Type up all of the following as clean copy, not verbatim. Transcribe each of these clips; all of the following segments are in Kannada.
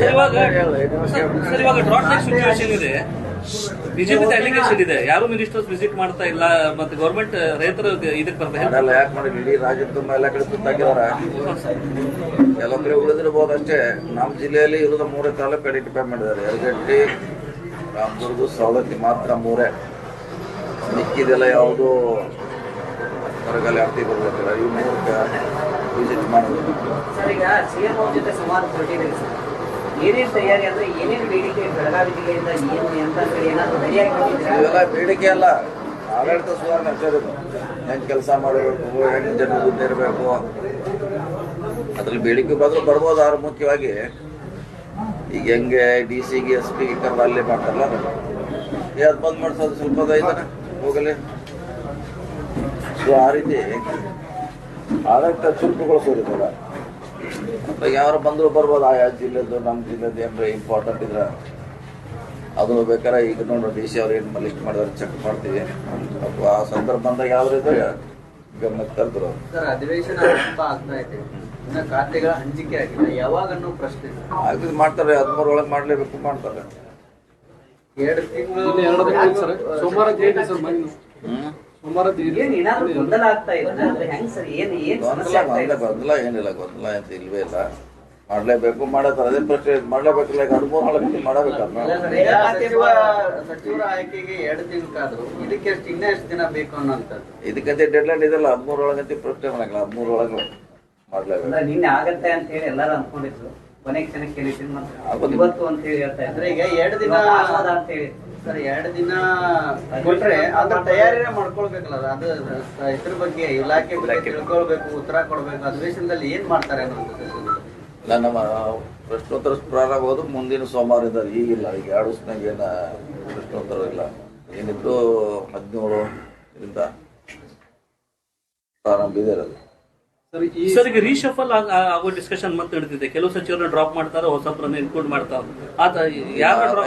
ಇವಾಗ ಡ್ರಾಟ್ ನೆಕ್ ಸಿಚುವೇಶನ್ ಇದೆ, ಬಿಜೆಪಿ ಅಲಿಗೇಷನ್ ಇದೆ, ಯಾರು ಮಿನಿಸ್ಟರ್ಸ್ ವಿಸಿಟ್ ಮಾಡ್ತಾ ಇಲ್ಲ, ಮತ್ತೆ ಗೌರ್ಮೆಂಟ್ ರೈತರು ಇದಕ್ಕೆ ಬರ್ತಾ ಯಾಕೆ ಮಾಡಿ ಇಡೀ ರಾಜ್ಯದ ತುಂಬ ಎಲ್ಲ ಕಡೆ ಸುತ್ತಾಕಿದಾರ. ಕೆಲವು ಕಡೆ ಉಳಿದಿರ್ಬೋದು ಅಷ್ಟೇ. ನಮ್ಮ ಜಿಲ್ಲೆಯಲ್ಲಿ ಇರೋದು 3 ತಾಲೂಕು ಐಡೆಂಟಿಫೈ ಮಾಡಿದ್ದಾರೆ. ಯರಗಟ್ಟಿ, ರಾಮದುರ್ಗ, ಸವದತ್ತಿ ಮಾತ್ರ 3. ಮಿಕ್ಕಿದೆಲ್ಲ ಯಾವುದು ಹೊರಗಲ್ಲಿ ಆರ್ತಿ ಬರ್ಬೇಕಲ್ಲ, ಇವು 3 ವಿಸಿಟ್ ಮಾಡೋದು. ಏನೇನು ತಯಾರಿ ಅಂದ್ರೆ ಏನೇನು ಬೇಡಿಕೆ ಬೆಳಗಾವಿ ಜಿಲ್ಲೆಯಿಂದ ಇವೆಲ್ಲ ಬೇಡಿಕೆ ಅಲ್ಲ, ಆಡಳಿತ ಸುಧಾರಣೆ ಅಷ್ಟೇದು. ಹೆಂಗೆ ಕೆಲಸ ಮಾಡಬೇಕು, ಹೆಂಗೆ ಜನ ಇರಬೇಕು, ಅದ್ರಲ್ಲಿ ಬೇಡಿಕೆ ಬಂದರೂ ಬರ್ಬೋದು. ಆದ್ರೆ ಮುಖ್ಯವಾಗಿ ಈಗ ಹೆಂಗೆ DC ಗೆ SP ಗೆ ಕರೆದು ಅಲ್ಲೇ ಮಾಡ್ತಾರಲ್ಲ, ಅದು ಬಂದ್ ಮಾಡಿಸೋದು ಸ್ವಲ್ಪ ಇದಾನೆ ಹೋಗಲಿ. ಸೊ ಆ ರೀತಿ ಆಡಳಿತ ಚುರುಕುಗೊಳಿಸೋದಿಲ್ಲ. ಯಾರು ಬಂದರೂ ಬರ್ಬೋದು. ಆಯಾ ಜಿಲ್ಲೆದು ನಮ್ಮ ಜಿಲ್ಲೆದು ಏನಾರ ಇಂಪಾರ್ಟೆಂಟ್ ಇದ್ರೆ ಅದು ಬೇಕಾದ್ರೆ ಈಗ ನೋಡ್ರಿ DC ಅವ್ರು ಏನು ಲಿಸ್ಟ್ ಮಾಡಿದ್ರೆ ಚೆಕ್ ಮಾಡ್ತೀವಿ. ಅಥವಾ ಆ ಸಂದರ್ಭ ಬಂದಾಗ ಯಾವ್ದು ಇದ್ರೆ ಗಮನಕ್ಕೆ ತರ್ತಾರೆ. ಅಧಿವೇಶನ ಆಗ್ತಾ ಇದೆ, ಖಾತೆಗಳ ಹಂಚಿಕೆ ಆಗಿದೆ, ಯಾವಾಗ ಅನ್ನೋ ಪ್ರಶ್ನೆ ಆಗ್ತದೆ. ಮಾಡ್ತಾರೆ, 13 ಒಳಗೆ ಮಾಡ್ಲೇಬೇಕು, ಮಾಡ್ತಾರೆ. 2 ತಿಂಗಳು ಸೋಮವಾರ ಗೊಂದಲ ಆಗ್ತಾ ಇದೆ. ಗೊಂದಲ ಏನಿಲ್ಲ, ಗೊಂದಲ ಅಂತ ಇಲ್ವೇ ಇಲ್ಲ. ಮಾಡ್ಲೇಬೇಕು, ಮಾಡತ್ತಾರೆ. ಅದೇ ಪ್ರಶ್ನೆ ಮಾಡ್ಲೇಬೇಕಿಲ್ಲ. ಈಗ 13 ಒಳಗೆ ಮಾಡಬೇಕಲ್ಲ. ಸಚಿವರ ಆಯ್ಕೆಗೆ 2 ತಿಂಗಳಾದ್ರು ಇದಕ್ಕೆ ಇನ್ನೂ ಎಷ್ಟು ದಿನ ಬೇಕು ಅನ್ನೋಂಥದ್ದು. ಇದಕ್ಕಂತೆ ಡೆಡ್ಲೈನ್ ಇದೆಲ್ಲ. 13 ಒಳಗಂತ ಪ್ರಶ್ನೆ ಮಾಡಲ್ಲ. 13 ಒಳಗೆ ಮಾಡ್ಲೇಬೇಕು. ನಿನ್ನೆ ಆಗತ್ತೆ ಅಂತ ಹೇಳಿ ಎಲ್ಲರೂ ಅನ್ಕೊಂಡಿದ್ರು. ಕೊನೆ ಕ್ಷಣಕ್ಕೆ ಇವತ್ತು ಅಂತ ಹೇಳಿ ಹೇಳ್ತಾ ಇದ್ರೆ ಈಗ 2 ದಿನ ಅಂತ ಹೇಳಿ ಸರ್ 2 ದಿನ ಕೊಟ್ರೆ ಅದ್ರ ತಯಾರಿನೇ ಮಾಡ್ಕೊಳ್ಬೇಕಲ್ಲ. ಅದು ಇದ್ರ ಬಗ್ಗೆ ಇಲಾಖೆ ಬಗ್ಗೆ ತಿಳ್ಕೊಳ್ಬೇಕು, ಉತ್ತರ ಕೊಡ್ಬೇಕು. ಅಧಿವೇಶನದಲ್ಲಿ ಏನ್ ಮಾಡ್ತಾರೆ ಅನ್ನೋದು ಇಲ್ಲ. ನಮ್ಮ ಪ್ರಶ್ನೋತ್ತರ ಪ್ರಾರಂಭ ಆಗೋದು ಮುಂದಿನ ಸೋಮವಾರದಿಂದ. ಈಗಿಲ್ಲ, ಈಗ 2 ದಿವಸನಾಗ ಏನು ಪ್ರಶ್ನೋತ್ತರ ಇಲ್ಲ. ಏನಿದ್ರು 17ರಿಂದ ಪ್ರಾರಂಭ ಇದೆ ಇರೋದು. ಸರ್ ಈಗ ರೀಶಫಲ್ ಆಗೋ ಡಿಸ್ಕಷನ್ ಮತ್ತೆ ನಡೆದಿದೆ. ಕೆಲವು ಸಚಿವರನ್ನ ಡ್ರಾಪ್ ಮಾಡ್ತಾರೆ, ಹೊಸಬ್ರನ್ನ ಇನ್ಕ್ಲೂಡ್ ಮಾಡ್ತಾರೆ.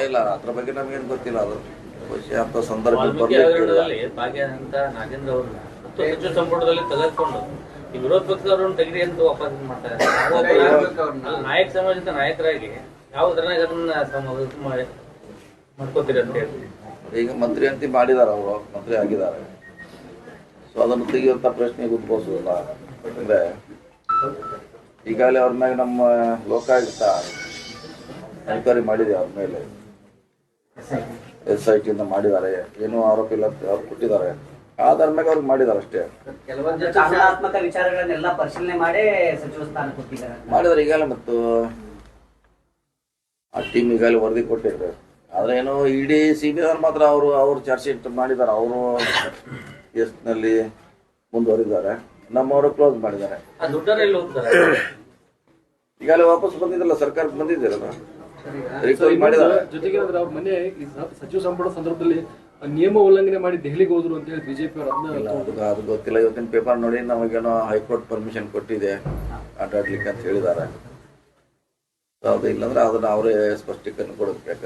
ಇಲ್ಲ, ಅದ್ರ ಬಗ್ಗೆ ನಮ್ಗೇನು ಗೊತ್ತಿಲ್ಲ. ಅದು ಅಂತ ಸಂದರ್ಭ ನಾಗೇಂದ್ರ ಅವರು ಸಚಿವ ಸಂಪುಟದಲ್ಲಿ ತೆಗೆದುಕೊಂಡು ಈ ವಿರೋಧ ಪಕ್ಷದವ್ರನ್ನ ತೆಗೆದಿ ಅಂತ ವಾಪಸ್ ಮಾಡ್ತಾರೆ. ನಾಯಕ ಸಮಾಜದ ನಾಯಕರಾಗಿ ಯಾವ್ದ್ರನ್ನ ಇದನ್ನ ಮಾಡ್ಕೋತೀರಿ ಅಂತ ಹೇಳಿ ಈಗ ಮಂತ್ರಿ ಅಂತ ಮಾಡಿದಾರೆ. ಅವರು ಮಂತ್ರಿ ಆಗಿದ್ದಾರೆ. ಸೊ ಅದನ್ನು ತೆಗೆಯುವಂತ ಪ್ರಶ್ನೆಗೆ ಉದ್ಭವಿಸೋದಿಲ್ಲ. ಯಾಕಂದ್ರೆ ಈಗಾಗಲೇ ಅವ್ರ ಮ್ಯಾಗ ನಮ್ಮ ಲೋಕಾಯುಕ್ತ ಎನ್ಕ್ವೈರಿ ಮಾಡಿದೆ. ಅವ್ರ ಮೇಲೆ SIT ಇಂದ ಮಾಡಿದ್ದಾರೆ. ಏನೂ ಆರೋಪ ಇಲ್ಲ ಅವ್ರು ಕೊಟ್ಟಿದ್ದಾರೆ. ಆಧಾರ ಮ್ಯಾಗ ಅವ್ರಿಗೆ ಮಾಡಿದ್ದಾರೆ ಅಷ್ಟೇ. ಕೆಲವೊಂದು ಕಾನೂನಾತ್ಮಕ ವಿಚಾರಗಳನ್ನೆಲ್ಲ ಪರಿಶೀಲನೆ ಮಾಡಿ ಸಚಿವ ಸ್ಥಾನ ಕೊಟ್ಟಿದ್ದಾರೆ ಮಾಡಿದ್ದಾರೆ. ಈಗಾಗಲೇ ಮತ್ತು ಆ ಟೀಮ್ ಈಗಾಗಲೇ ವರದಿ ಕೊಟ್ಟಿದ್ರು. ಆದ್ರೆ ಏನೋ ಇಡೀ CBI ಮಾತ್ರ ಅವರು ಚಾರ್ಜ್ ಶೀಟ್ ಮಾಡಿದ್ದಾರೆ. ಅವರು ಕೇಸ್ನಲ್ಲಿ ಮುಂದುವರಿದ್ದಾರೆ. ನಮ್ಮವರು ಕ್ಲೋಸ್ ಮಾಡಿದ್ದಾರೆ. ಈಗಾಗಲೇ ವಾಪಸ್ ಬಂದಿದ್ದಲ್ಲ, ಸರ್ಕಾರಕ್ಕೆ ಬಂದಿದ್ದೀರಲ್ಲ, ರಿಕ್ವೈರ್ ಮಾಡಿದ್ದಾರೆ. ಜೊತೆಗೆ ಮೊನ್ನೆ ಸಚಿವ ಸಂಪುಟ ಸಂದರ್ಭದಲ್ಲಿ ನಿಯಮ ಉಲ್ಲಂಘನೆ ಮಾಡಿ ದೆಹಲಿಗೆ ಹೋದ್ರು ಅಂತ ಹೇಳಿ ಬಿಜೆಪಿ ಅವರು ಅದು ಗೊತ್ತಿಲ್ಲ. ಇವತ್ತಿನ ಪೇಪರ್ ನೋಡಿ ನಮಗೇನೋ ಹೈಕೋರ್ಟ್ ಪರ್ಮಿಷನ್ ಕೊಟ್ಟಿದೆ ಆಟಾಡ್ಲಿಕ್ಕೆ ಅಂತ ಹೇಳಿದ್ದಾರೆ. ಅದು ಇಲ್ಲಾಂದ್ರೆ ಅದನ್ನ ಅವರೇ ಸ್ಪಷ್ಟೀಕರಣ ಕೊಡಬೇಕು.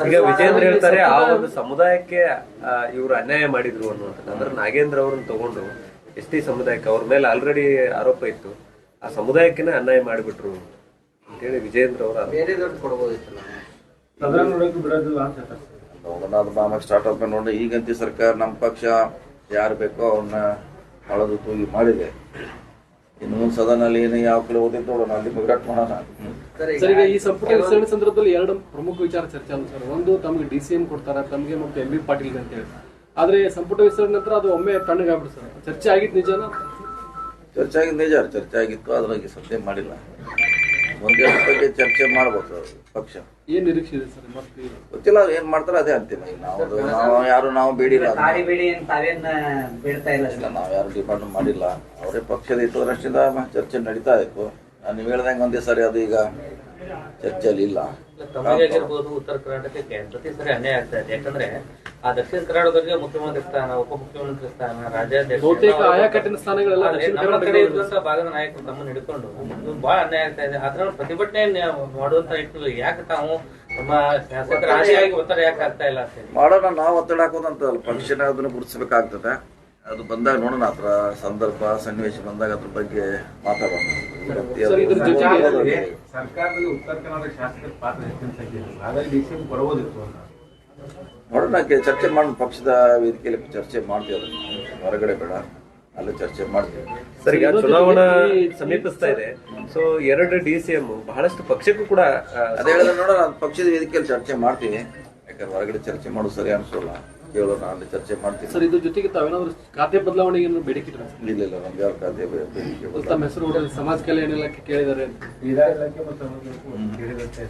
ಈಗ ವಿಜೇಂದ್ರ ಹೇಳ್ತಾರೆ ಆ ಒಂದು ಸಮುದಾಯಕ್ಕೆ ಇವರು ಅನ್ಯಾಯ ಮಾಡಿದ್ರು ಅನ್ನುವಂಥದ್ದು. ಅಂದ್ರೆ ನಾಗೇಂದ್ರ ಅವ್ರನ್ನ ತಗೊಂಡು ST ಸಮುದಾಯಕ್ಕೆ ಅವ್ರ ಮೇಲೆ ಆಲ್ರೆಡಿ ಆರೋಪ ಇತ್ತು, ಆ ಸಮುದಾಯಕ್ಕೆ ಅನ್ಯಾಯ ಮಾಡಿಬಿಟ್ರು ಅಂತೇಳಿ ವಿಜೇಂದ್ರ ಅವರು ಬೇರೆ ದೊಡ್ಡ ಕೊಡಬಹುದಿತ್ತಲ್ಲ. ಸ್ಟಾರ್ಟ್ ಅಪ್ ನೋಡಿ. ಈಗಂತ ಸರ್ಕಾರ ನಮ್ಮ ಪಕ್ಷ ಯಾರು ಬೇಕೋ ಅವ್ರನ್ನ ಅಳದು ತೂಗಿ ಮಾಡಿದೆ. ಇನ್ನು ಮುಂದೆ ಸದನಲ್ಲಿ ಏನು ಯಾವ ಕಡೆ ಓದಿತ್ತು ನೋಡೋಣ, ಅಲ್ಲಿ ಮಿಗ್ರಾಟ್ ಮಾಡೋಣ. ಸರ್ ಈಗ ಈ ಸಂಪುಟ ವಿಸ್ತರಣೆ ಸಂದರ್ಭದಲ್ಲಿ 2 ಪ್ರಮುಖ ವಿಚಾರ ಚರ್ಚೆ ಆಗುತ್ತೆ ಸರ್. ಒಂದು ತಮಗೆ DCM ಕೊಡ್ತಾರೆ, ತಮಗೆ ಮತ್ತು MB ಪಾಟೀಲ್ ಅಂತ ಹೇಳಿ. ಆದ್ರೆ ಸಂಪುಟ ವಿಸ್ತರಣೆ ನಂತರ ಅದು ಒಮ್ಮೆ ತಣ್ಣಗಾಗ್ಬಿಡ್ತು ಸರ್. ಚರ್ಚೆ ಆಗಿದ್ದು ನಿಜನಾ? ಚರ್ಚೆ ಆಗಿದ್ದು ನಿಜ. ಚರ್ಚೆ ಆಗಿತ್ತು, ಅದ್ರಾಗೆ ಸದ್ಯ ಮಾಡಿಲ್ಲ. ಒಂದೇ ಬಗ್ಗೆ ಚರ್ಚೆ ಮಾಡ್ಬೋದು ಪಕ್ಷ. ಏನ್ ನಿರೀಕ್ಷೆ ಇದೆ ಸರ್? ಮತ್ತೆ ಗೊತ್ತಿಲ್ಲ, ಏನ್ ಮಾಡ್ತಾರೆ ಅದೇ ಅಂತೀನಿ. ನಾವು ಬೇಡಿಲ್ಲ, ನಾವು ಯಾರು ಡಿಮಾಂಡ್ ಮಾಡಿಲ್ಲ. ಅವರೇ ಪಕ್ಷದ ಹಿತದೃಷ್ಟಿಯಿಂದ ಚರ್ಚೆ ನಡೀತಾ ಇತ್ತು. ನೀವು ಹೇಳ್ದಂಗೆ ಒಂದೇ ಸರಿ ಅದು ಈಗ ಚರ್ಚೆಯಲ್ಲಿ ಇಲ್ಲ. ತಮಗಾಗಿರ್ಬೋದು ಉತ್ತರ ಕರ್ನಾಟಕಕ್ಕೆ ಪ್ರತಿ ಸರಿ ಅನ್ಯಾಯ ಆಗ್ತಾ ಇದೆ. ಯಾಕಂದ್ರೆ ಆ ದಕ್ಷಿಣ ಕರ್ನಾಟಕಕ್ಕೆ ಮುಖ್ಯಮಂತ್ರಿ ಸ್ಥಾನ, ಉಪಮುಖ್ಯಮಂತ್ರಿ ಸ್ಥಾನ, ನಮ್ಮ ಕಡೆ ಇರುವಂತಹ ಭಾಗದ ನಾಯಕರು ತಮ್ಮನ್ನು ಹಿಡ್ಕೊಂಡು ಬಹಳ ಅನ್ಯಾಯ ಆಗ್ತಾ ಇದೆ. ಅದ್ರ ಪ್ರತಿಭಟನೆ ಮಾಡುವಂತ ನಿಟ್ಟಿನಲ್ಲಿ ಯಾಕೆ ತಾವು ನಮ್ಮ ಶಾಸಕರ ಆಶೆಯಾಗಿ ಒತ್ತಡ ಯಾಕೆ ಆಗ್ತಾ ಇಲ್ಲ ಅಂತ ಮಾಡೋಣ. ನಾವು ಒತ್ತಡ ಹಾಕೋದಂತ ಪಕ್ಷನ ಅದನ್ನು ಗುರುತಿಸಬೇಕಾಗ್ತದೆ. ಅದು ಬಂದಾಗ ನೋಡೋಣ, ಹತ್ರ ಸಂದರ್ಭ ಸನ್ನಿವೇಶ ಬಂದಾಗ ಅದ್ರ ಬಗ್ಗೆ ಮಾತಾಡೋಣ. ಸರ್, ಇದ್ರ ಜೊತೆಗೆ ಸರ್ಕಾರದಲ್ಲಿ ಉತ್ತರ ಕನ್ನಡ ಶಾಸಕರ ಪಾತ್ರ ಹೆಚ್ಚಿನ ಸಂಖ್ಯೆ ಇದೆ. ಹಾಗಾಗಿ ಡಿಸಿಎಂ ಕೊಡಬಹುದಿತ್ತು ಅಂತ ನೋಡೋಣ, ಚರ್ಚೆ ಮಾಡೋಣ. ಪಕ್ಷದ ವೇದಿಕೆಯಲ್ಲಿ ಚರ್ಚೆ ಮಾಡ್ತೀವಿ, ಅದನ್ನು ಹೊರಗಡೆ ಬೇಡ, ಅಲ್ಲೇ ಚರ್ಚೆ ಮಾಡ್ತೀವಿ. ಸರ್, ಈಗ ಚುನಾವಣಾ ಸಮೀಪಿಸ್ತಾ ಇದೆ. ಸೊ 2 DCM ಬಹಳಷ್ಟು ಪಕ್ಷಕ್ಕೂ ಕೂಡ ಅದೇ ಹೇಳಿದ್ರೆ ನೋಡೋಣ, ಪಕ್ಷದ ವೇದಿಕೆಯಲ್ಲಿ ಚರ್ಚೆ ಮಾಡ್ತೀವಿ. ಯಾಕಂದ್ರೆ ಹೊರಗಡೆ ಚರ್ಚೆ ಮಾಡೋದು ಸರಿ ಅನ್ಸೋಲ್ಲ, ಕೇಳೋಣ, ಅಲ್ಲಿ ಚರ್ಚೆ ಮಾಡ್ತೀವಿ. ಸರ್, ಇದ್ರ ಜೊತೆಗೆ ತಾವೇನಾದ್ರು ಖಾತೆ ಬದಲಾವಣೆಗೆ ಏನಾದ್ರು ಬೇಡಿಕೆ ಇಟ್ರಾ? ಇಲ್ಲ, ನಮ್ಗೆ ಯಾವ ಖಾತೆ ಬೇಡಿಕೆ ಇಲ್ಲ. ತಮ್ಮ ಹೆಸರು ಕೂಡ ಸಮಾಜ ಕಲ್ಯಾಣ ಇಲಾಖೆ ಕೇಳಿದ್ದಾರೆ ಅಂತ. ಕ್ರೀಡಾ ಇಲಾಖೆ ಮತ್ತು ಕೇಳಿದಂತೆ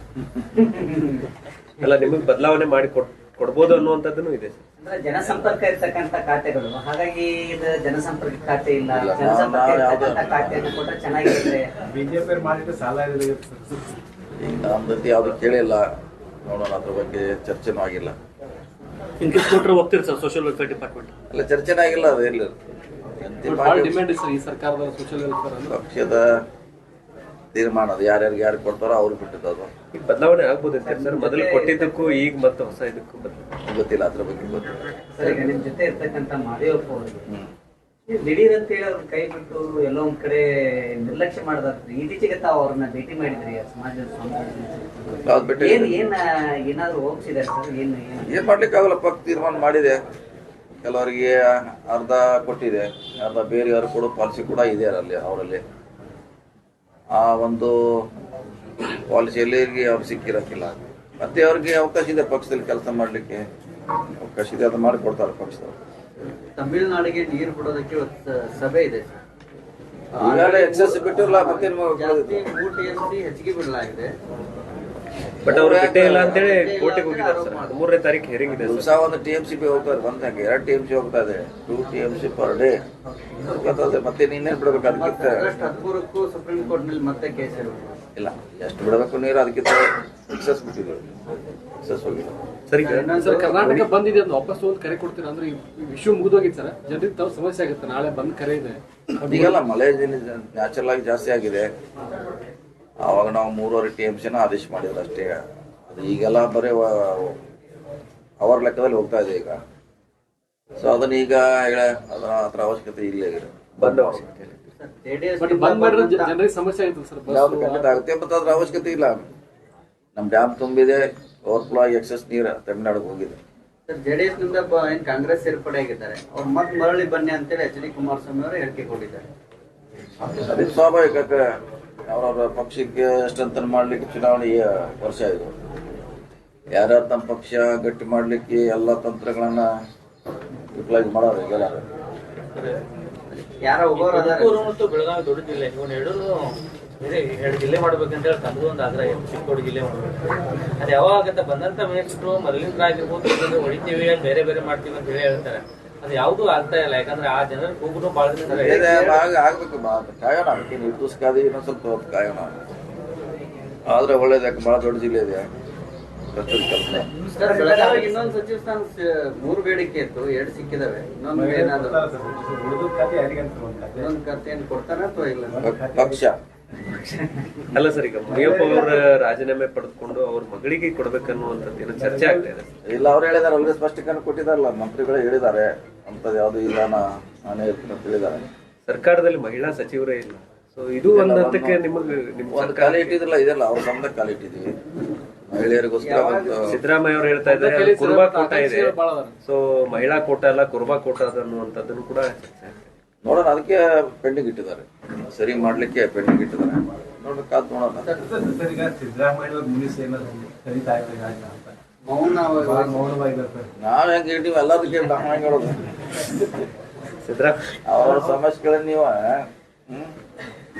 ಎಲ್ಲ ನಿಮಗೆ ಬದಲಾವಣೆ ಮಾಡಿ ಕೊಡ್ಬೋದು ಅನ್ನುವಂಥದ್ದನ್ನು ಇದೆ. ಅಂದ್ರೆ ಜನಸಂಪರ್ಕ ಇರ್ತಕ್ಕಂಥ ಖಾತೆಗಳು, ಹಾಗಾಗಿ ಇದು ಜನಸಂಪರ್ಕ ಖಾತೆ ಇಲ್ಲ, ಇಲ್ಲ, ಜನಸಂಪರ್ಕ ನಾವು ಇರ್ತಕ್ಕಂಥ ಖಾತೆಯನ್ನು ಕೊಟ್ರೆ ಚೆನ್ನಾಗಿರುತ್ತೆ. ಬಿಜೆಪಿ ಮಾಡಿದ್ರೆ ಸಾಲ ಇದೆ. ಈಗ ನಮ್ದು ಯಾವುದು ಕೇಳಿಲ್ಲ, ನೋಡೋಣ, ಅದ್ರ ಬಗ್ಗೆ ಚರ್ಚೆನೂ ಆಗಿಲ್ಲ. ಇನ್ಕೇಸ್ ಕೊಟ್ಟರೆ ಹೋಗ್ತೀರಿ ಸರ್ ಸೋಷಿಯಲ್ ವೆಲ್ಫೇರ್ ಡಿಪಾರ್ಟ್ಮೆಂಟ್? ಅಲ್ಲ, ಚರ್ಚೆನೇ ಆಗಿಲ್ಲ, ಅದು ಇಲ್ಲ. ಬಹಳ ಡಿಮ್ಯಾಂಡ್ ಇದೆ ಸರ್ ಈ ಸರ್ಕಾರದ ಸೋಷಿಯಲ್ ವೆಲ್ಫೇರ್ ಅಂದ್ರೆ. ಪಕ್ಷದ ತೀರ್ಮಾನ, ಅದು ಯಾರು ಕೊಡ್ತಾರೋ ಅವ್ರಿಗೆ ಬಿಟ್ಟಿದ್ದು. ಅದು ಈಗ ಬದಲಾವಣೆ ಆಗ್ಬೋದಂತೆ ಸರ್, ಮೊದಲು ಕೊಟ್ಟಿದ್ದಕ್ಕೂ ಈಗ ಮತ್ತೆ ಹೊಸ ಇದಕ್ಕೂ ಗೊತ್ತಿಲ್ಲ, ಅದ್ರ ಬಗ್ಗೆ ಗೊತ್ತಿಲ್ಲ. ಸರ್, ಈಗ ನಿಮ್ ಜೊತೆ ಇರ್ತಕ್ಕಂಥ ಮಾದೇವಪ್ಪ ಅವರಿಗೆ ದಿಢೀರ್ ಅಂತ ಹೇಳಿ ಅವ್ರ ಕೈ ಬಿಟ್ಟು ಎಲ್ಲೋ ಒಂದ್ ಕಡೆ ನಿರ್ಲಕ್ಷ್ಯ ಮಾಡಿದ್ರಿ. ಇತ್ತೀಚೆಗೆ ತಾವು ಅವ್ರನ್ನ ಭೇಟಿ ಮಾಡಿದ್ರಿ ಸಮಾಜದ ಯಾವ್ದು ಬಿಟ್ಟು ಏನಾದ್ರು ಹೋಗ್ಸಿದಾರೆ ಸರ್? ಏನ್ ಮಾಡ್ಲಿಕ್ಕೆ ಆಗಲ್ಲ, ಪಕ್ಷ ತೀರ್ಮಾನ ಮಾಡಿದೆ. ಕೆಲವರಿಗೆ ಅರ್ಧ ಕೊಟ್ಟಿದೆ, ಅರ್ಧ ಬೇರೆಯವರು ಕೊಡೋ ಪಾಲಿಸಿ ಕೂಡ ಇದೆ ಅವರಲ್ಲಿ. ಆ ಒಂದು ಪಾಲಿಸಿಯಲ್ಲಿ ಅವ್ರು ಸಿಕ್ಕಿರಕ್ಕಿಲ್ಲ. ಮತ್ತೆ ಅವ್ರಿಗೆ ಅವಕಾಶ ಇದೆ ಪಕ್ಷದಲ್ಲಿ ಕೆಲಸ ಮಾಡ್ಲಿಕ್ಕೆ, ಅವಕಾಶ ಇದೆ, ಅದು ಮಾಡಿ ಕೊಡ್ತಾರೆ ಪಕ್ಷದವರು. ತಮಿಳುನಾಡಿಗೆ ನೀರು ಬಿಡೋದಕ್ಕೆ ಸಭೆ ಇದೆ ಸರ್. ಈಗಾಗಲೇ ಎಕ್ಸಸ್ ಬಿಟ್ಟಿರಲ್ಲ, ಮತ್ತೆ ಜಾಸ್ತಿ 3 TMC ಹೆಚ್ಚಿಗೆ ಬಿಡಲಾಗಿದೆ. ಬಟ್ ಅವ್ರು ಬಿಟ್ಟೇ ಇಲ್ಲ ಅಂತೇಳಿ ಕೋರ್ಟಿಗೆ ಹೋಗಿದ್ದಾರೆ ಸರ್. 13ನೇ ತಾರೀಕು ಹೆರಿಂಗ್ ಇದೆ ದಿವಸ ಸರ್. 1 TMC ಹೋಗ್ತಾರೆ, 2 TMC ಹೋಗ್ತಾ ಇದೆ, 2 TMC ಪರ್ ಡೇ. ಮತ್ತೆ ನೀನೇನ್ ಬಿಡ್ಬೇಕು? ಅದಕ್ಕಿಂತ ಆಗಸ್ಟ್ 13ಕ್ಕೂ ಸುಪ್ರೀಂ ಕೋರ್ಟ್ ನಲ್ಲಿ ಮತ್ತೆ ಕೇಸ್ ಇಲ್ಲ, ಎಷ್ಟು ಬಿಡಬೇಕು ನೀರು, ಅದಕ್ಕಿಂತ ಎಕ್ಸಸ್ ಬಿಟ್ಟಿದ್ರು, ಎಕ್ಸಸ್ ಹೋಗಿಲ್ಲ. ಸರ್, ಈಗ ಸರ್, ಕರ್ನಾಟಕ ಬಂದಿದೆ ಅಂತ ವಾಪಸ್ ಒಂದು ಕರೆ ಕೊಡ್ತೀರಾ? ಅಂದ್ರೆ ಈ ವಿಷಯ ಮುಗಿದೋಗಿತ್ತು ಸರ್, ಜನರಿಗೆ ತಾವು ಸಮಸ್ಯೆ ಆಗುತ್ತೆ. ನಾಳೆ ಬಂದ್ ಕರೆ ಇದೆ. ಈಗೆಲ್ಲ ಮಳೆ ನ್ಯಾಚುರಲ್ ಆಗಿ ಜಾಸ್ತಿ ಆಗಿದೆ. ಆವಾಗ ನಾವು 3.5 TMCನ ಆದೇಶ ಮಾಡಿದ್ರು ಅಷ್ಟೇ. ಅದು ಈಗೆಲ್ಲ ಬರೀ ಅವರ್ ಲೆಕ್ಕದಲ್ಲಿ ಹೋಗ್ತಾ ಇದೆ ಈಗ. ಸೊ ಅದನ್ನ ಈಗ ಅದರ ಅವಶ್ಯಕತೆ ಇಲ್ಲ. ಈಗ ಬಂದ್ ಅವಶ್ಯಕತೆ ಇಲ್ಲ. ಬಟ್ ಬಂದ್ ಮಾಡಿದ್ರೆ ಜನರಿಗೆ ಸಮಸ್ಯೆ ಆಯ್ತು ಸರ್. ಯಾವ್ದು ಖಂಡಿತ ಆಗುತ್ತೆ, ಮತ್ತೆ ಅದ್ರ ಅವಶ್ಯಕತೆ ಇಲ್ಲ. ನಮ್ ಡ್ಯಾಮ್ ತುಂಬಿದೆ, ಓವರ್ಫ್ಲೋ ಆಗಿ ಎಕ್ಸಸ್ ನೀರು ತಮಿಳುನಾಡಿಗೆ ಹೋಗಿದೆ. ಸರ್, JDS ನಿಂದ ಏನ್ ಕಾಂಗ್ರೆಸ್ ಸೇರ್ಪಡೆ ಆಗಿದ್ದಾರೆ, ಅವ್ರು ಮತ್ತೆ ಮರಳಿ ಬನ್ನಿ ಅಂತೇಳಿ HD ಕುಮಾರಸ್ವಾಮಿ ಅವರು ಹೇಳಿಕೆ ಕೊಟ್ಟಿದ್ದಾರೆ. ಅದೇ ಸ್ವಾಭಾವಿಕ, ಅವರವರ ಪಕ್ಷಕ್ಕೆ ಸ್ಟ್ರೆಂಥನ್ ಮಾಡ್ಲಿಕ್ಕೆ ಚುನಾವಣೆ ವರ್ಷ ಇದು. ಯಾರ್ಯಾರು ತಮ್ಮ ಪಕ್ಷ ಗಟ್ಟಿ ಮಾಡ್ಲಿಕ್ಕೆ ಎಲ್ಲ ತಂತ್ರಗಳನ್ನ ಯುಟಿಲೈಸ್ ಮಾಡೋರು ಈಗೆಲ್ಲ. ಯಾರೋ ಒಬ್ಬರು ತುಮಕೂರು ಮತ್ತು ಬೆಳಗಾವಿ ದೊಡ್ಡ ಜಿಲ್ಲೆ, ಇವನ್ ಬೇರೆ 2 ಜಿಲ್ಲೆ ಮಾಡ್ಬೇಕಂತ ಹೇಳಿ ತಮ್ಮದು ಒಂದು ಆಗ್ರಹ ಇತ್ತು, ಚಿಕ್ಕೋಡಿ ಜಿಲ್ಲೆ ಮಾಡ್ಬೇಕು. ಅದು ಯಾವಾಗ ಬಂದಂತ ಮಿನಿಸ್ಟ್ರು ಮೊದಲಿನ ಆಗಿರ್ಬೋದು ಹೊಡಿತೀವಿ, ಬೇರೆ ಬೇರೆ ಮಾಡ್ತೀವಿ ಅಂತ ಹೇಳಿ ಹೇಳ್ತಾರೆ. ಅದು ಯಾವ್ದು ಆಗ್ತಾ ಇಲ್ಲ, ಯಾಕಂದ್ರೆ ಆ ಜನರ ಕೂಗು ಬಹಳ ಆಗ್ಬೇಕು, ಕಾಯೋಣ. ಅದಕ್ಕೆ ನಿರ್ದಿಸ್ಕಾದಿ ಇನ್ನೊಂದ್ ಸ್ವಲ್ಪ ಹೊತ್ತು ಕಾಯೋಣ. ಆದ್ರೆ ಒಳ್ಳೇದು, ಯಾಕೆ ಬಹಳ ದೊಡ್ಡ ಜಿಲ್ಲೆ ಇದೆ. ಸರ್, ಬೆಳಗಾವಿಗೆ ಇನ್ನೊಂದು ಸಚಿವ ಸ್ಥಾನ 3 ಬೇಡಿಕೆ ಇತ್ತು, 2 ಸಿಕ್ಕಿದಾವೆ. ಇನ್ನೊಂದು ಏನಾದ್ರು ಇನ್ನೊಂದು ಖಾತೆಯನ್ನು ಕೊಡ್ತಾರ ಅಥವಾ ಇಲ್ಲ? ಪಕ್ಷ ಅಲ್ಲ ಸರ್, ಈಗ ಮುನಿಯಪ್ಪ ಅವರ ರಾಜೀನಾಮೆ ಪಡೆದುಕೊಂಡು ಅವ್ರ ಮಗಳಿಗೆ ಕೊಡ್ಬೇಕನ್ನುವಂಥದ್ದು ಏನೋ ಚರ್ಚೆ ಆಗ್ತಾ ಇದೆ. ಇಲ್ಲ, ಅವ್ರು ಹೇಳಿದಾರೆ, ಅವ್ರಿಗೆ ಸ್ಪಷ್ಟೀಕರಣ ಕೊಟ್ಟಿದಾರಲ್ಲ, ಮಂತ್ರಿಗಳೇ ಹೇಳಿದ್ದಾರೆ. ಅಂತದ್ದು ಯಾವ್ದು ಇಲ್ಲ, ನಾನೇ ಇರ್ತೀನಿ ಅಂತ ಹೇಳಿದ್ದಾರೆ. ಸರ್ಕಾರದಲ್ಲಿ ಮಹಿಳಾ ಸಚಿವರೇ ಇಲ್ಲ. ಸೊ ಇದು ಒಂದು ಹಂತಕ್ಕೆ ನಿಮಗೆ ಒಂದು ಖಾಲಿ ಇಟ್ಟಿದ್ರಲ್ಲ, ಇದೆಲ್ಲ ಅವ್ರ ಸಂಬಂಧ ಖಾಲಿ ಇಟ್ಟಿದೀವಿ ಮಹಿಳೆಯರಿಗೋಸ್ಕರ. ಸಿದ್ದರಾಮಯ್ಯ ಅವರು ಹೇಳ್ತಾ ಇದ್ದಾರೆ ಕುರುಬಾ ಕೋಟ ಇದೆ, ಸೊ ಮಹಿಳಾ ಕೋಟ ಅಲ್ಲ ಕುರುಬಾ ಕೋಟ ಅನ್ನುವಂಥದ್ದನ್ನು ಕೂಡ ಚರ್ಚೆ ಆಗ್ತದೆ. ನೋಡೋಣ, ಅದಕ್ಕೆ ಪೆಂಡಿಂಗ್ ಇಟ್ಟಿದ್ದಾರೆ, ಸರಿ ಮಾಡ್ಲಿಕ್ಕೆ ಪೆಂಡಿಂಗ್ ಇಟ್ಟಿದ್ದಾರೆ. ನೋಡ್ರಿ, ಕಾದ್ ನೋಡೋಣ. ಈಗ ಸಿದ್ದರಾಮಯ್ಯ ಅವ್ರ ಮುನಿಸ್ ಏನಾದ್ರು ಕರೀತಾ ಇದ್ದಾರೆ ಅಂತ ಮೌನವಾಗಿ ನಾವ್ ಹೆಂಗ್ ಹೇಳ್ತೀವಿ ಎಲ್ಲದಕ್ಕೆ ಹೆಂಗ್ ಹೇಳೋದು? ಸಿದ್ದರಾಮಯ್ಯ ಅವ್ರ ಸಮಸ್ಯೆಗಳನ್ನ ನೀವ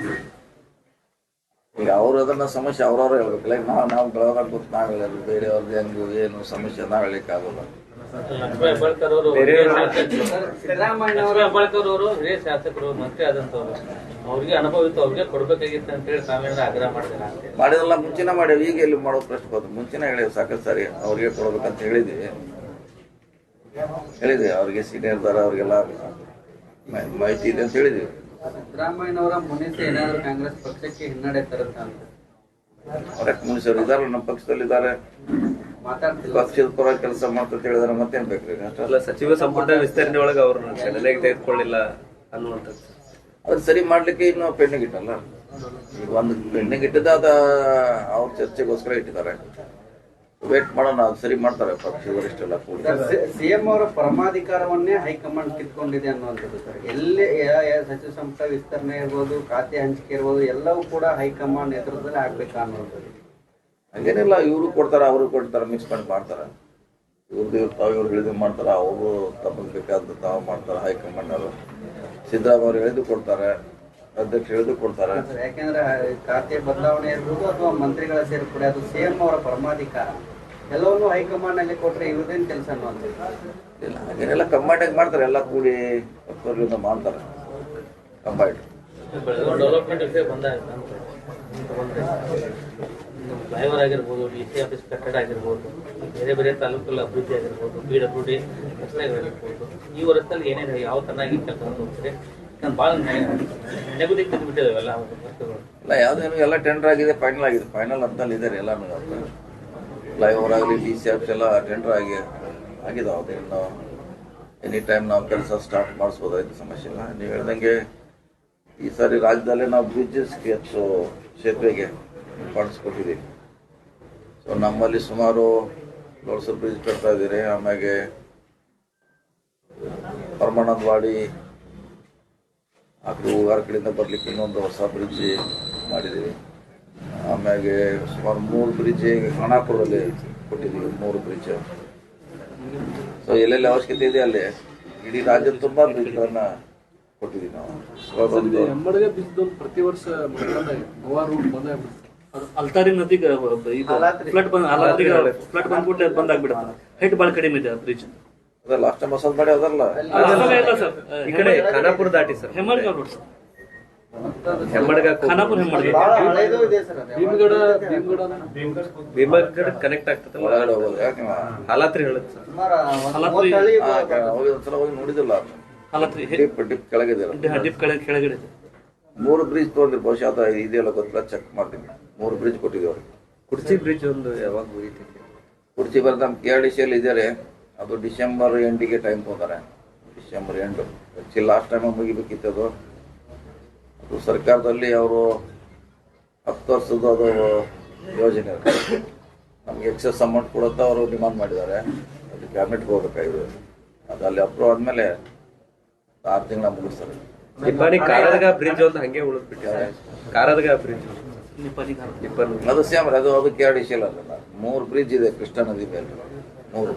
ಈಗ ಅವ್ರು ಅದನ್ನ ಸಮಸ್ಯೆ ಅವ್ರವ್ರು ಹೇಳ್ಬೇಕಲ್ಲ. ನಾವು ಬೆಳಗಾವಿ ಗೊತ್ತು, ನಾವ್ ಹೇಳೋದು ಬೇರೆಯವ್ರದ್ದು ಹೆಂಗು ಏನು ಸಮಸ್ಯೆ ನಾವ್ ಹೇಳಿಕ್ ಆಗೋಲ್ಲ. ಹೆಬ್ಬಾಳ್ಕರ್ ಅವರು ಹಿರಿಯ ಶಾಸಕರು, ಮಂತ್ರಿ ಆದಂತವ್ರು, ಅವ್ರಿಗೆ ಅನುಭವ ಇತ್ತು, ಅವ್ರಿಗೆ ಕೊಡ್ಬೇಕಾಗಿತ್ತು ಅಂತ ಹೇಳಿ ತಾವೇನಾದ್ರು ಆಗ್ರಹ ಮಾಡಿದ್ರೆ ಮಾಡಿದಲ್ಲ ಮುಂಚೆನ ಮಾಡ್ಯಾವ, ಈಗ ಎಲ್ಲಿ ಮಾಡೋದು ಪ್ರಶ್ನೆ ಬಂತು. ಮುಂಚೆನೇ ಹೇಳಿದ್ವಿ, ಸಾಕಷ್ಟು ಸಾರಿ ಅವ್ರಿಗೆ ಕೊಡ್ಬೇಕಂತ ಹೇಳಿದ್ವಿ. ಅವ್ರಿಗೆ ಸೀನಿಯರ್ ದಾರ ಅವ್ರಿಗೆಲ್ಲ ಮಾಹಿತಿ ಇದೆ ಅಂತ ಹೇಳಿದ್ವಿ. ಸಿದ್ದರಾಮಯ್ಯನವರ ಮುನಿಸಿ ಏನಾದ್ರು ಕಾಂಗ್ರೆಸ್ ಪಕ್ಷಕ್ಕೆ ಹಿನ್ನಡೆ ತರುತ್ತ ಅಂತ? ಅವ್ರ ಮುನಿಸವ್ರು ಇದಾರಲ್ಲ, ನಮ್ಮ ಪಕ್ಷದಲ್ಲಿ ಇದ್ದಾರೆ. ಮಾತಾಡ್ತಿಲ್ಲ. ಪಕ್ಷದ ಪರ ಕೆಲಸ ಮಾಡ್ತಾ ಹೇಳಿದ್ರೆ ಮತ್ತೇನ್ ಬೇಕ್ರಿ ಅಷ್ಟೇ. ಅಲ್ಲ, ಸಚಿವ ಸಂಪುಟ ವಿಸ್ತರಣೆ ಒಳಗೆ ಅವ್ರನ್ನ ಗಣನೆಗೆ ತೆಗೆದುಕೊಳ್ಳಿಲ್ಲ ಅನ್ನುವಂಥದ್ದು. ಅದು ಸರಿ ಮಾಡ್ಲಿಕ್ಕೆ ಇನ್ನು ಪೆಂಡಿಂಗ್ ಇಟ್ಟಲ್ಲ. ಈಗ ಒಂದು ಪೆಂಡಿಂಗ್ ಇಟ್ಟಿದ್ದ ಅದ ಅವ್ರ ಚರ್ಚೆಗೋಸ್ಕರ ಇಟ್ಟಿದ್ದಾರೆ. ವೇಟ್ ಮಾಡೋಣ, ಅದು ಸರಿ ಮಾಡ್ತಾರೆ ಪಕ್ಷ ವರಿಷ್ಠರೆಲ್ಲ ಕೂಡಿ. ಸಿಎಂ ಅವರ ಪರಮಾಧಿಕಾರವನ್ನೇ ಹೈಕಮಾಂಡ್ ಕಿತ್ಕೊಂಡಿದೆ ಅನ್ನುವಂಥದ್ದು ಸರ್. ಎಲ್ಲೇ ಸಚಿವ ಸಂಪುಟ ವಿಸ್ತರಣೆ ಇರ್ಬೋದು, ಖಾತೆ ಹಂಚಿಕೆ ಇರ್ಬೋದು, ಎಲ್ಲವೂ ಕೂಡ ಹೈಕಮಾಂಡ್ ನೇತೃತ್ವದಲ್ಲಿ ಆಗ್ಬೇಕಾ ಅನ್ನುವಂಥದ್ದು. ಹಂಗೇನಿಲ್ಲ, ಇವರು ಕೊಡ್ತಾರೆ, ಅವರು ಕೊಡ್ತಾರೆ, ಮಿಕ್ಸ್ ಮಾಡಿ ಮಾಡ್ತಾರೆ. ಇವ್ರದ್ದು ತಾವು ಇವ್ರು ಹೇಳಿದ್ದು ಮಾಡ್ತಾರೆ, ಅವರು ತಮಗೆ ಬೇಕಾದ ತಾವು ಮಾಡ್ತಾರೆ. ಹೈಕಮಾಂಡ್ ಅವರು ಸಿದ್ದರಾಮಯ್ಯ ಅವ್ರು ಹೇಳಿದ್ದು ಕೊಡ್ತಾರೆ, ಅಧ್ಯಕ್ಷ ಹೇಳಿದ್ದು ಕೊಡ್ತಾರೆ. ಯಾಕೆಂದ್ರೆ ಖಾತೆ ಬದಲಾವಣೆ ಇರ್ಬೋದು ಅಥವಾ ಮಂತ್ರಿಗಳ ಸೇರ್ಪಡೆ, ಅದು ಸಿಎಂ ಅವರ ಪರಮಾಧಿಕಾರ. ಎಲ್ಲವನ್ನೂ ಹೈಕಮಾಂಡ್ ನಲ್ಲಿ ಕೊಟ್ರೆ ಇವ್ರದೇನ್ ಕೆಲಸ ಅನ್ನುವಂಥದ್ದು. ಇಲ್ಲ, ಹಾಗೇನೆಲ್ಲ ಕಂಬೈಂಡ್ ಮಾಡ್ತಾರೆ, ಎಲ್ಲ ಕೂಡಿ ಒತ್ತುವರಿಯಿಂದ ಮಾಡ್ತಾರೆ ಕಂಬೈಂಡ್. ಡೆವಲಪ್ಮೆಂಟ್ ವಿಷಯ ಬಂದಾಗ ಫ್ಲೈಓವರ್ ಆಗಿರ್ಬೋದು, ಡಿ.ಸಿ ಆಫೀಸ್ ಕಟ್ಟಡ ಆಗಿರ್ಬೋದು, ಬೇರೆ ಬೇರೆ ತಾಲೂಕುಗಳ ಅಭಿವೃದ್ಧಿ ಆಗಿರ್ಬೋದು, PWD ರಸ್ತೆಗಳಿರ್ಬೋದು, ಈ ವರ್ಷದಲ್ಲಿ ಏನೇನು ಯಾವ ತರನಾಗಿ ಕೆಲಸ ಹೋಗ್ತಾರೆ. ಭಾಳ ನೆಗದಿ ಬಿಟ್ಟಿದ್ದಾವೆ ಎಲ್ಲ ವಸ್ತುಗಳು. ಇಲ್ಲ, ಯಾವುದೇನು ಎಲ್ಲ ಟೆಂಡರ್ ಆಗಿದೆ, ಫೈನಲ್ ಆಗಿದೆ. ಫೈನಲ್ ಅಂತಲ್ಲಿ ಇದ್ದಾರೆ ಎಲ್ಲಾನು. ಫ್ಲೈಓವರ್ ಆಗಲಿ, DC ಆಫೀಸ್ ಎಲ್ಲ ಟೆಂಡರ್ ಆಗಿದಾವೆ. ಅದೇನು ಎನಿ ಟೈಮ್ ನಾವು ಕೆಲಸ ಸ್ಟಾರ್ಟ್ ಮಾಡಿಸ್ಬೋದಾಯ್ತು, ಸಮಸ್ಯೆ ಇಲ್ಲ. ನೀವು ಹೇಳ್ದಂಗೆ ಈ ಸಾರಿ ರಾಜ್ಯದಲ್ಲೇ ನಾವು ಬ್ರಿಡ್ಜಸ್ಗೆ ಹೆಚ್ಚು ಸೇತುವೆಗೆ ಫಂಡ್ಸ್ ಕೊಟ್ಟಿದ್ದೀವಿ. ಸೊ ನಮ್ಮಲ್ಲಿ ಸುಮಾರು ಲೋಡ್ಸರ್ ಬ್ರಿಡ್ಜ್ ಕಟ್ತಾ ಇದ್ದೀರಿ. ಆಮೇಲೆ ಪರಮಾನಂದವಾಡಿ ಆ ಕಡೆ ಹೂಗಾರ ಕಡೆಯಿಂದ ಬರ್ಲಿಕ್ಕೆ ಇನ್ನೊಂದು ಹೊಸ ಬ್ರಿಡ್ಜ್ ಮಾಡಿದ್ದೀವಿ. ಆಮೇಲೆ ಸುಮಾರು 3 ಬ್ರಿಡ್ಜ್ ಖಾನಾಪುರದಲ್ಲಿ ಕೊಟ್ಟಿದ್ದೀವಿ, 3 ಬ್ರಿಡ್ಜ್. ಸೊ ಎಲ್ಲೆಲ್ಲಿ ಅವಶ್ಯಕತೆ ಇದೆ ಅಲ್ಲಿ ಇಡೀ ರಾಜ್ಯದ ತುಂಬ ಬ್ರಿಡ್ಜ್ಗಳನ್ನ ಕೊಟ್ಟಿದ್ದೀವಿ ನಾವು. ಹೆಮ್ಮಡಿಗೆ ಬಿಸಿದೊಂದು ಪ್ರತಿ ವರ್ಷ ಗೋವಾ ರೂಟ್ ಬಂದಾಗ್ಬಿಡುತ್ತೆ. ಅಲ್ತಾರಿ ನದಿಗೆ ಫ್ಲಡ್ ಬಂದ್ಬಿಟ್ಟು ಬಂದಾಗ್ಬಿಡುತ್ತೆ. ಹೈಟ್ ಭಾಳ ಕಡಿಮೆ ಇದೆ ಬ್ರಿಡ್ಜ್. ಅದ ಲಾಸ್ಟ್ ಟೈಮ್ ಹೊಸದ್ ಮಾಡಿ ಅದಲ್ಲ. ಇಲ್ಲ ಸರ್, ಈ ಕಡೆ ಖಾನಾಪುರ ದಾಟಿ ಸರ್, ಹೆಮ್ಮಡ್ಗ ರೋಡ್ ಸರ್, ಹೆಮ್ಮಡ್ಗ ಖಾನಾಪುರ ಹೆಮ್ಮಡ್ಗ. ಬಹಳ ಹಳೇದು ಇದೆ ಸರ್ ಅದು. ಭೀಮಗಢ ಕನೆಕ್ಟ್ ಆಗ್ತದಲ್ಲ, ಒಳಗಡೆ ಹೋಗೋದು ಯಾಕೆ ಹಾಲಾತ್ರಿ ಹೇಳುತ್ತೆ ಸರ್. ಸುಮಾರು ಒಂದು ಹಳ್ಳಿ ಹೋಗಿ ಒಂದ್ಸಲ ಹೋಗಿ ನೋಡಿದಿಲ್ಲ. ಹಾಲತ್ರಿ ಡಿಪ್ ಕೆಳಗಿದೆ, ಡಿಪ್ ಕೆಳಗಡೆ 3 ಬ್ರಿಡ್ಜ್ ತೊಗೊಂಡ್ರಿ. ಬಹುಶಃ ಅದು ಇದೆಯಲ್ಲ ಗೊತ್ತಿಲ್ಲ, ಚೆಕ್ ಮಾಡ್ತೀನಿ. 3 ಬ್ರಿಡ್ಜ್ ಕೊಟ್ಟಿದ್ದೀವಿ ಅವ್ರಿಗೆ. ಕುರ್ಚಿ ಬ್ರಿಡ್ಜ್ ಒಂದು ಯಾವಾಗ ಮುಗಿತೈತಿ? ಕುರ್ಚಿ ಬರೋದು ನಮ್ಮ KRDCಯಲ್ಲಿ ಇದ್ದಾರೆ. ಅದು ಡಿಸೆಂಬರ್ 8ಗೆ ಟೈಮ್ ತೊಗೊಂತಾರೆ. ಡಿಸೆಂಬರ್ 8 ಆ್ಯಕ್ಚುಲಿ ಲಾಸ್ಟ್ ಟೈಮ್ ಮುಗಿಬೇಕಿತ್ತು ಅದು. ಅದು ಸರ್ಕಾರದಲ್ಲಿ ಅವರು 10 ವರ್ಷದ್ದು ಅದು ಯೋಜನೆ ನಮ್ಗೆ ಎಕ್ಸೆಸ್ ಅಮೌಂಟ್ ಕೊಡುತ್ತಾ ಅವರು ಡಿಮಾಂಡ್ ಮಾಡಿದ್ದಾರೆ. ಅದು ಕ್ಯಾಬಿನೆಟ್ಗೆ ಹೋಗ್ಬೇಕಾಗಿದೆ. ಅದು ಅಲ್ಲಿ ಅಪ್ರೂವ್ ಆದಮೇಲೆ 6 ತಿಂಗಳ ಮುಗಿಸ್ತಾರೆ. ನಿಪ್ಪಾಣಿ ಕಾರದಗ ಬ್ರಿಡ್ಜ್ ಒಂದು ಹಂಗೆ ಉಳಿದ್ಬಿಟ್ಟಿದ್ದಾರೆ. ಕಾರದಗ ಬ್ರಿಡ್ಜ್ ಅದು ಸೇಮ್ ಅದು KRDCಯಲ್ಲಿ ಅಲ್ಲ. 3 ಬ್ರಿಡ್ಜ್ ಇದೆ ಕೃಷ್ಣಾ ನದಿ ಮೇಲೆ, 3.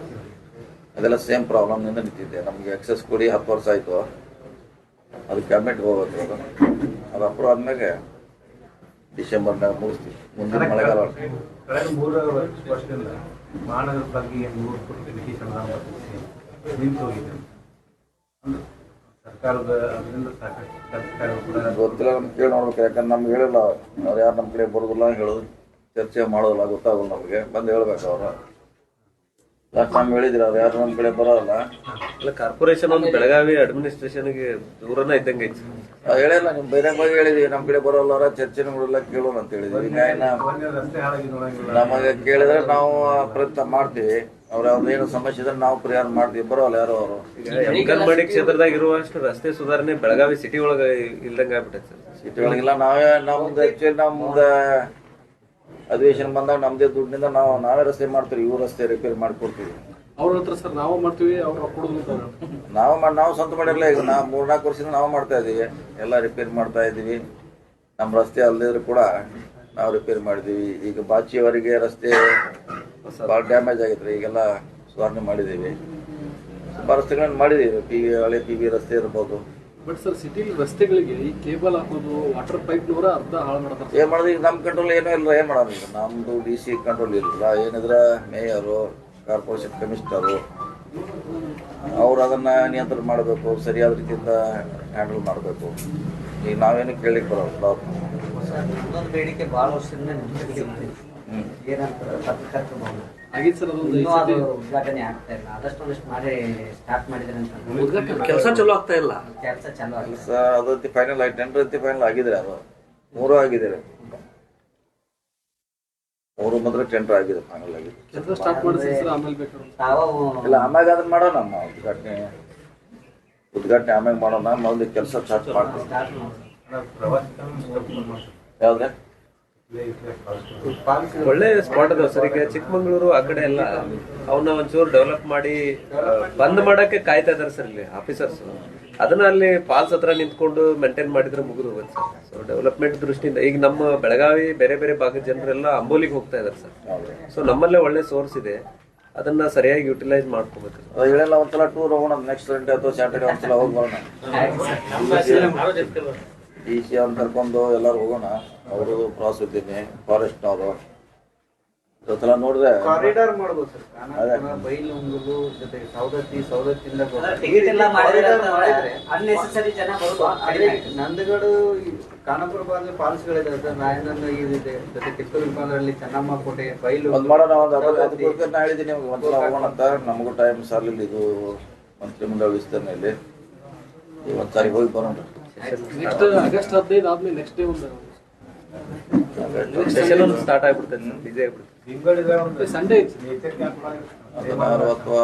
ಅದೆಲ್ಲ ಸೇಮ್ ಪ್ರಾಬ್ಲಮ್ನಿಂದ ನಿಂತಿದ್ದೆ. ನಮಗೆ ಎಕ್ಸೆಸ್ ಕೊಡಿ 10 ವರ್ಷ ಆಯಿತು. ಅದು ಕ್ಯಾಬಿನೆಟ್ಗೆ ಹೋಗ್ಬೇಕು. ಅದು ಅಪ್ರೂವ್ ಆದ್ಮೇಲೆ ಡಿಸೆಂಬರ್ನಾಗ ಮುಗಿಸ್ತೀವಿ. ಮುಂದಿನ ಮಳೆಗಾಲ ಕಳೆದ 3 ವರ್ಷದಿಂದ ಮಹಾನಗರ ಪಾಲಿಕೆಗೆ 3 ಕೋಟಿ ನಿಧಿ ಸಂಗ್ರಹ ನಿಂತು ಹೋಗಿದೆ. ಸರ್ಕಾರದ ಅದರಿಂದ ಸಾಕಷ್ಟು ಸರ್ಕಾರ ಕೂಡ ಗೊತ್ತಿಲ್ಲ, ನಮ್ಗೆ ಕೇಳಿ ನೋಡ್ಬೇಕು. ಯಾಕಂದ್ರೆ ನಮ್ಗೆ ಹೇಳಿಲ್ಲ ಅವ್ರು, ಯಾರು ನಮ್ಮ ಕಡೆ ಬರೋದಿಲ್ಲ, ಹೇಳೋದು ಚರ್ಚೆ ಮಾಡೋದಿಲ್ಲ, ಗೊತ್ತಾಗಲ್ಲ ನಮಗೆ. ಬಂದು ಹೇಳ್ಬೇಕು ಅವರು. ಲಾಸ್ಟ್ ಟೈಮ್ ಹೇಳಿದ್ರು ಅವ್ರು ಯಾರು ನಮ್ಮ ಕಡೆ ಬರೋಲ್ಲ. ಇಲ್ಲ, ಕಾರ್ಪೊರೇಷನ್ ಒಂದು ಬೆಳಗಾವಿ ಅಡ್ಮಿನಿಸ್ಟ್ರೇಷನ್ಗೆ ದೂರನ ಇದ್ದಂಗೆ ಐತಿ. ಹೇಳಿಲ್ಲ, ನಿಮ್ ಬಹಿರಂಗವಾಗಿ ಹೇಳಿದ್ವಿ ನಮ್ಮ ಕಡೆ ಬರೋಲ್ಲ, ಚರ್ಚೆನೂ ಬಿಡಲ್ಲ, ಕೇಳೋಣ ಅಂತ ಹೇಳಿದ್ವಿ. ಈಗ ರಸ್ತೆ ಹಾಳಾಗಿ ನೋಡಂಗಿಲ್ಲ. ನಮಗೆ ಕೇಳಿದ್ರೆ ನಾವು ಪ್ರಯತ್ನ ಮಾಡ್ತೀವಿ. ಅವ್ರ ಅವ್ರದ್ದೇನು ಸಮಸ್ಯೆ ಇದ್ರೆ ನಾವು ಪರಿಹಾರ ಮಾಡ್ತೀವಿ. ಬರೋಲ್ಲ ಯಾರೋ ಅವರು. ಈಗ ಅಂಗನವಾಡಿ ಕ್ಷೇತ್ರದಾಗ ಇರುವಷ್ಟು ರಸ್ತೆ ಸುಧಾರಣೆ ಬೆಳಗಾವಿ ಸಿಟಿ ಒಳಗ ಇಲ್ದಂಗ ಆಗ್ಬಿಟ್ಟೈತೆ ಸರ್. ಸಿಟಿ ಒಳಗಿಲ್ಲ. ನಾವೇ ನಮ್ದು ಆಕ್ಚುಲಿ ನಮ್ದು ಅಧಿವೇಶನ ಬಂದಾಗ ನಮ್ದೇ ದುಡ್ಡಿನಿಂದ ನಾವೇ ರಸ್ತೆ ಮಾಡ್ತೀವಿ. ಇವ್ರು ರಸ್ತೆ ರಿಪೇರಿ ಮಾಡಿಕೊಡ್ತೀವಿ. ಅವ್ರ ಹತ್ರ ಸರ್ ನಾವು ಮಾಡ್ತೀವಿ, ಅವ್ರು ಕೊಡೋದು. ನಾವು ಸ್ವಂತ ಮಾಡಿರಲ್ಲ. ಈಗ ನಾವು 3-4 ವರ್ಷದಿಂದ ನಾವು ಮಾಡ್ತಾ ಇದ್ದೀವಿ, ಎಲ್ಲ ರಿಪೇರಿ ಮಾಡ್ತಾ ಇದ್ದೀವಿ. ನಮ್ಮ ರಸ್ತೆ ಅಲ್ಲದಿದ್ರು ಕೂಡ ನಾವು ರಿಪೇರಿ ಮಾಡಿದ್ದೀವಿ. ಈಗ ಬಾಚಿಯವರೆಗೆ ರಸ್ತೆ ಭಾಳ ಡ್ಯಾಮೇಜ್ ಆಗಿತ್ತು. ಈಗೆಲ್ಲ ಸುಧಾರಣೆ ಮಾಡಿದ್ದೀವಿ. ಸುಮಾರು ರಸ್ತೆಗಳನ್ನು ಮಾಡಿದ್ದೀವಿ. ಹಳೆ PV ರಸ್ತೆ ಇರ್ಬೋದು. ಬಟ್ ಸರ್, ಸಿಟಿ ರಸ್ತೆಗಳಿಗೆ ಈ ಕೇಬಲ್ ಹಾಕೋದು, ವಾಟರ್ ಪೈಪ್ ಅರ್ಧ ಹಾಳು ಮಾಡ್ತಾರೆ. ಏನ್ ಮಾಡೋದು ಈಗ? ನಮ್ಮ ಕಂಟ್ರೋಲ್ ಏನೂ ಇಲ್ಲ. ಏನ್ ಮಾಡೋದು ಈಗ? ನಮ್ದು DC ಕಂಟ್ರೋಲ್ ಇಲ್ಲ. ಏನಿದ್ರೆ ಮೇಯರು, ಕಾರ್ಪೊರೇಷನ್ ಕಮಿಷನರು ಅವ್ರು ಅದನ್ನ ನಿಯಂತ್ರಣ ಮಾಡಬೇಕು, ಸರಿಯಾದ ರೀತಿಯಿಂದ ಹ್ಯಾಂಡಲ್ ಮಾಡಬೇಕು. ಈಗ ನಾವೇನು ಕೇಳಿಕ್ ಬರೋಲ್ಲ. ಇನ್ನೊಂದು ಬೇಡಿಕೆ ಬಹಳ ವರ್ಷದಿಂದ ಏನಂತಾರೆ ಆಗಿತ್ತು ಸರ್, ಅದೊಂದು ಇನ್ನೂ ಅದು ಉದ್ಘಾಟನೆ ಆಗ್ತಾ ಇಲ್ಲ. ಆದಷ್ಟು ಒಂದಿಷ್ಟು ಮಾಡಿ ಸ್ಟಾರ್ಟ್ ಮಾಡಿದ್ರೆ ಅಂತ ಕೆಲಸ ಚಲೋ ಆಗ್ತಾ ಇಲ್ಲ. ಕೆಲಸ ಚಾಲು ಆಗಿಲ್ಲ. ಅದಂತಿ ಫೈನಲ್ ಆಗಿ ಟೆಂಡರ್ ಅಂತಿ ಫೈನಲ್ ಆಗಿದ್ರೆ ಅದು 3 ಆಗಿದ್ದಾರೆ. ಅವರು ಮಾತ್ರ ಟೆಂಡರ್ ಆಗಿದೆ, ಫೈನಲ್ ಆಗಿದೆ. ಕೆಲಸ ಸ್ಟಾರ್ಟ್ ಮಾಡಿಸಿ ಸರ್, ಆಮೇಲೆ ಬೇಕಾದ್ರೆ ತಾವು ಇಲ್ಲ ಆಮ್ಯಾಗ ಅದನ್ನ ಮಾಡೋಣ, ನಮ್ಮ ಉದ್ಘಾಟನೆ ಆಮ್ಯಾಗ ಮಾಡೋಣ, ಮೊದಲು ಕೆಲಸ ಸ್ಟಾರ್ಟ್ ಮಾಡ್ತೀವಿ. ಯಾವ್ದೇ ಒಳ್ಳೆ ಸ್ಪಾಟ್ ಅದಾವ ಸರ್. ಈಗ ಚಿಕ್ಕಮಂಗ್ಳೂರು ಆ ಕಡೆ ಎಲ್ಲ ಅವನ್ನ ಒಂಚೂರು ಡೆವಲಪ್ ಮಾಡಿ ಬಂದ್ ಮಾಡಕ್ಕೆ ಕಾಯ್ತಾ ಇದಾರೆ ಸರ್ ಇಲ್ಲಿ ಆಫೀಸರ್ಸ್. ಅದನ್ನ ಅಲ್ಲಿ ಫಾಲ್ಸ್ ಹತ್ರ ನಿಂತ್ಕೊಂಡು ಮೇಂಟೈನ್ ಮಾಡಿದ್ರೆ ಮುಗಿದು ಹೋಗುತ್ತೆ ಸರ್. ಸೊ ಡೆವಲಪ್ಮೆಂಟ್ ದೃಷ್ಟಿಯಿಂದ ಈಗ ನಮ್ಮ ಬೆಳಗಾವಿ ಬೇರೆ ಬೇರೆ ಭಾಗದ ಜನರೆಲ್ಲ ಅಂಬೋಲಿಗೆ ಹೋಗ್ತಾ ಇದಾರೆ ಸರ್. ಸೊ ನಮ್ಮಲ್ಲೇ ಒಳ್ಳೆ ಸೋರ್ಸ್ ಇದೆ, ಅದನ್ನ ಸರಿಯಾಗಿ ಯುಟಿಲೈಸ್ ಮಾಡ್ಕೋಬೇಕು. ಹೇಳೆಲ್ಲ ಒಂದ್ಸಲ ಟೂರ್ ಹೋಗೋಣ, ನೆಕ್ಸ್ಟ್ ಸಂಡೇ ಅಥವಾ ಸ್ಯಾಟರ್ಡೆ ಒಂದ್ಸಲ ಹೋಗಿ ಬರೋಣ. DC ಅವ್ರನ್ನ ಕರ್ಕೊಂಡು ಎಲ್ಲರೂ ಹೋಗೋಣ. ಅವರು ಪ್ರವಾಸ ಇದ್ದೀನಿ, ಫಾರೆಸ್ಟ್ನವರು ಇವತ್ತೆಲ್ಲ ನೋಡಿದ್ರೆ ಕಾರಿಡಾರ್ ಮಾಡ್ಬೋದು ಸರ್. ಕಾನಾಪುರ, ಬೈಲಹೊಂಗಲು ಜೊತೆಗೆ ಸೌದತ್ತಿಯಿಂದ ಮಾಡಿದ್ರೆ ಅನ್ನೆಸೆಸರಿ ಜನ ಬರೋದು ಅದೇ ನಂದಗಡು, ಖಾನಾಪುರ ಬಾಂಧವ ಫಾಲ್ಸ್ಗಳಿದೆ ಸರ್. ರಾಯನಂದ ಇದೆ, ಜೊತೆ ಕಿತ್ತೂರು ಪಾಲರಲ್ಲಿ ಚೆನ್ನಮ್ಮ ಕೋಟೆ, ಬೈಲು ಒಂದ್ ಮಾಡೋಣ. ಅದಕ್ಕೋಸ್ಕರ ನಾ ಹೇಳಿದ್ದೀನಿ ಒಂದ್ಸಲ ಹೋಗೋಣ ಅಂತ. ನಮಗೂ ಟೈಮ್ ಸಾಲಿಲ್ಲ, ಇದು ಮಂತ್ರಿಮಂಡಲ ವಿಸ್ತರಣೆಯಲ್ಲಿ ಒಂದ್ಸಾರಿ ಹೋಗಿ ಬರೋಣ. ನೆಕ್ಸ್ಟ್ ಆಗಸ್ಟ್ 15 ಆದ್ಮೇಲೆ ನೆಕ್ಸ್ಟ್ ಡೇ ಒಂದು ಸೆಷನ್ ಒಂದು ಸ್ಟಾರ್ಟ್ ಆಗ್ಬಿಡ್ತದೆ ಸರ್, ಬಿಜಿ ಆಗ್ಬಿಡುತ್ತೆ. ಸಂಡೇ 16 ಅಥವಾ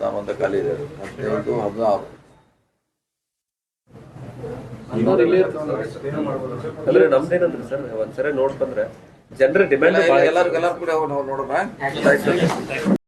16 ಖಾಲಿ ಇದೆ, 15, 16 ಇಲ್ಲೇ ಇರ್ತದೆ ಸರ್. ಅಂದ್ರೆ ನಮ್ದೇನಂದ್ರೆ ಸರ್, ಒಂದ್ಸರಿ ನೋಡ್ ಬಂದ್ರೆ ಜನರ ಡಿಮ್ಯಾಂಡ್ ಎಲ್ಲರೂ ಕೂಡ ನೋಡೋಣ.